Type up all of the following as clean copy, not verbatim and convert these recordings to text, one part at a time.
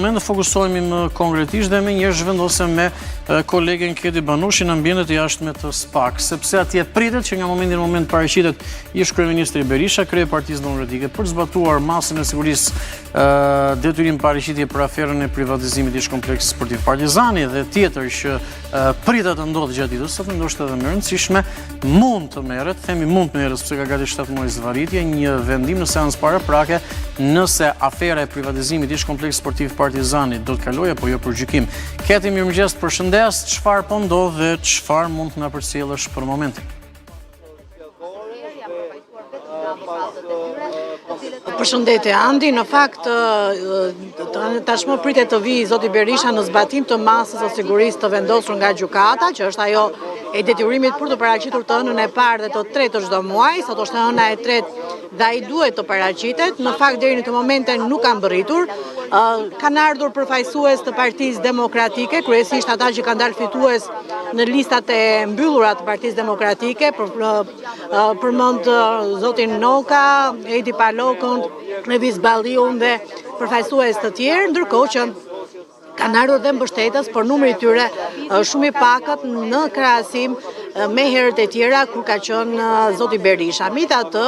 moment fokusohemi më konkretisht dhe me njerëz zhvendosem me kolegen Kedi Banushin në ambientet e jashtme të SPAK, sepse atje pritet që nga momenti në moment paraqitet ish kryeministri Berisha, krye Partisë Demokratike, për të zbatuar masën e sigurisë detyrim paraqitje për aferën e privatizimit ish kompleksit sportiv Partizani dhe tjetër që pritet të ndodhë gjatë ditës, sot ndoshta edhe më e rëndësishme, mund të merret, themi mund të merret sepse ka gati 7 muaj zvarritje, një vendim në seancë paraprake nëse afera e privatizimit ish kompleksit sportiv Partizani do të kalojë apo jo për gjykim. Keti, mirëmëngjes, përshëndes, çfarë po ndodh dhe çfarë mund të na përcjellësh për momentin? Përshëndetje Andi, në fakt tashmë pritet të vijë zoti Berisha në zbatim të masës së sigurisë të vendosur nga gjykata, që është ajo e detyrimit për të paraqitur të ënën e parë dhe të tretë të çdo muaji, sot është ëna e tretë dhe ai duhet të paraqitet. Në fakt deri në këtë moment nuk ka mbërritur. Kanë ardhur përfaqësues të Partisë Demokratike, kryesisht ata që kanë dalë fitues në listat e mbyllura të Partisë Demokratike, përmend zotin Noka, Edi Palokën, Nevis Balliun dhe përfaqësues të tjerë, ndërkohë që kanë ardhur dhe mbështetës, por numri i tyre shumë i pakët në krahasim me herët e tjera kur ka qenë zoti Berisha. Megjithatë,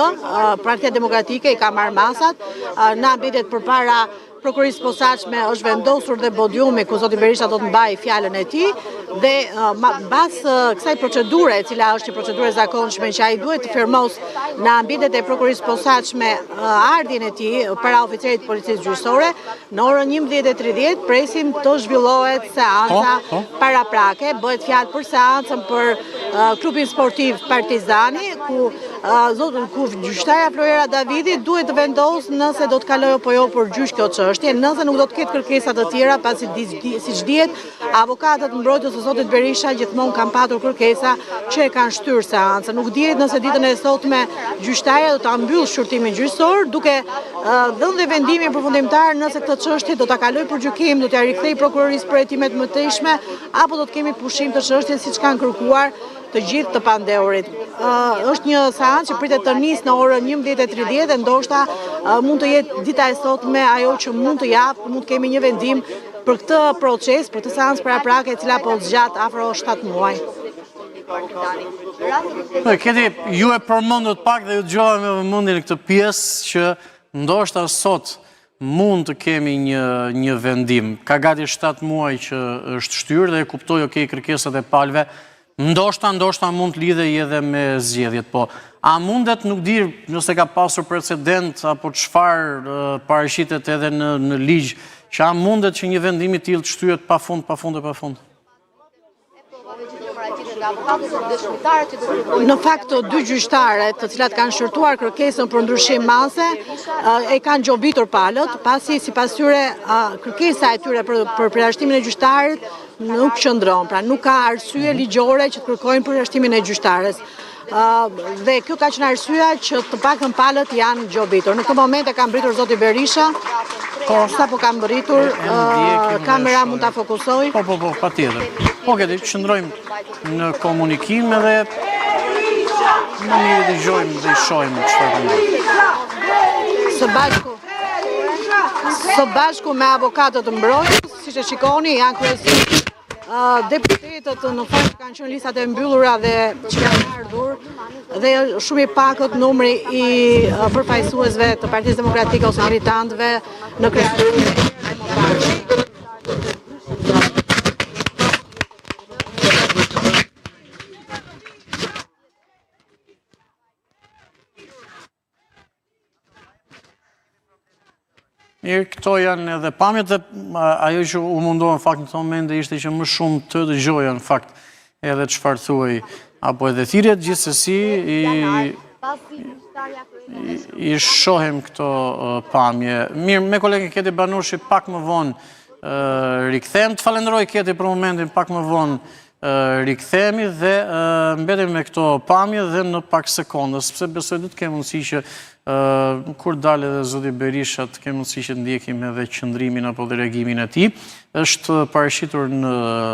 Partia Demokratike i ka marrë masat, në ambientet përpara prokurisë posaçme është vendosur dhe podiumi ku zoti Berisha do të mbajë fjalën e tij dhe mbas kësaj procedure, e cila është një procedurë e zakonshme që ai duhet të firmos në ambientet e prokurisë posaçme ardhjen e tij para oficerit të policisë gjyqësore, në orën 11:30 presim të zhvillohet seanca paraprake, bëhet fjalë për seancën për klubin sportiv Partizani, ku gjyqtarja Florera Davidi duhet të vendosë nëse do të kalojë apo jo për gjyq kjo çështje, nëse nuk do të ketë kërkesa të tjera, pasi siç dihet, avokatët mbrojtës së zotit Berisha gjithmonë kanë patur kërkesa që e kanë shtyrë seancën. Nuk dihet nëse ditën e sotme gjyqtarja do ta mbyllë shqyrtimin gjyqësor, duke dhënë dhe vendimin përfundimtar nëse këtë çështje do ta kalojë për gjykim, do t'ia rikthejë prokurorisë për hetimet më të tejshme, apo do të kemi pushim të çështjes siç kanë kërkuar të gjithë të pandeurit. Është një seancë që pritet të nisë në orën 11:30 dhe ndoshta mund të jetë dita e sotme ajo që mund të japë, mund të kemi një vendim për këtë proces, për këtë seancë paraprake e cila po zgjat afro 7 muaj. Keti, ju e përmendët pak dhe ju dëgjova me vëmendje në këtë pjesë që ndoshta sot mund të kemi një vendim. Ka gati 7 muaj që është shtyrë dhe e kuptoj kërkesat e palëve. Ndoshta mund të lidhej edhe me zgjedhjet, po a mundet, nuk di nëse ka pasur precedent apo çfarë paraqitet edhe në ligj, që a mundet që një vendim i tillë të shtyhet pafund? Në fakt, dy gjyqtarë të cilat kanë shërtuar kërkesën për ndryshim mase e kanë gjobitur palët, pasi sipas tyre kërkesa e tyre për përjashtimin e gjyqtarit nuk qëndron, pra nuk ka arsye ligjore që të kërkojnë përjashtimin e gjyqtares. Dhe kjo ka qenë arsyeja që të paktën palët janë gjobitur. Në këtë moment e ka mbritur zoti Berisha, sapo ka mbërritur, kamera mund ta fokusoj. Po, patjetër. Keti, qëndrojmë në komunikim edhe më mirë dëgjojmë dhe shohim çfarë ndodh. Së bashku me avokatët mbrojtës, siç e shikoni, janë kryesisht deputetët në fakt kanë qenë listat e mbyllura dhe që kanë ardhur dhe shumë i pakët numri i përfaqësuesve të Partisë Demokratike ose militantëve në kryesin. Mirë, këto janë edhe pamjet dhe ajo që u mundohen në fakt në të momente ishte që më shumë të dëgjoja në fakt edhe çfarë thuaj apo edhe thirrjet, gjithsesi i shohim këto pamje. Mirë, me kolegën Keti Banushi pak më vonë rikthehem. Të falenderoj Keti për momentin, pak më vonë rikthehemi dhe mbetemi me këto pamje dhe në pak sekonda, sepse besoj do të kemë mundësi që kur dalë edhe zoti Berisha të kemë mundësi që të ndjekim edhe qëndrimin apo dhe reagimin e tij. Është parashitur në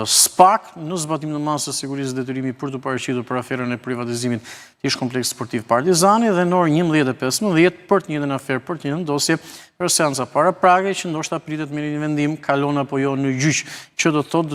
SPAK, në zbatim të masës së sigurisë detyrimi për të paraqitur për aferën e privatizimit të ish kompleks sportiv Partizani dhe në orën 11:15 për të njëjtën aferë, për të njëjtën dosje për seanca para prage që ndoshta pritet me një vendim kalon apo jo në gjyq, që do të thotë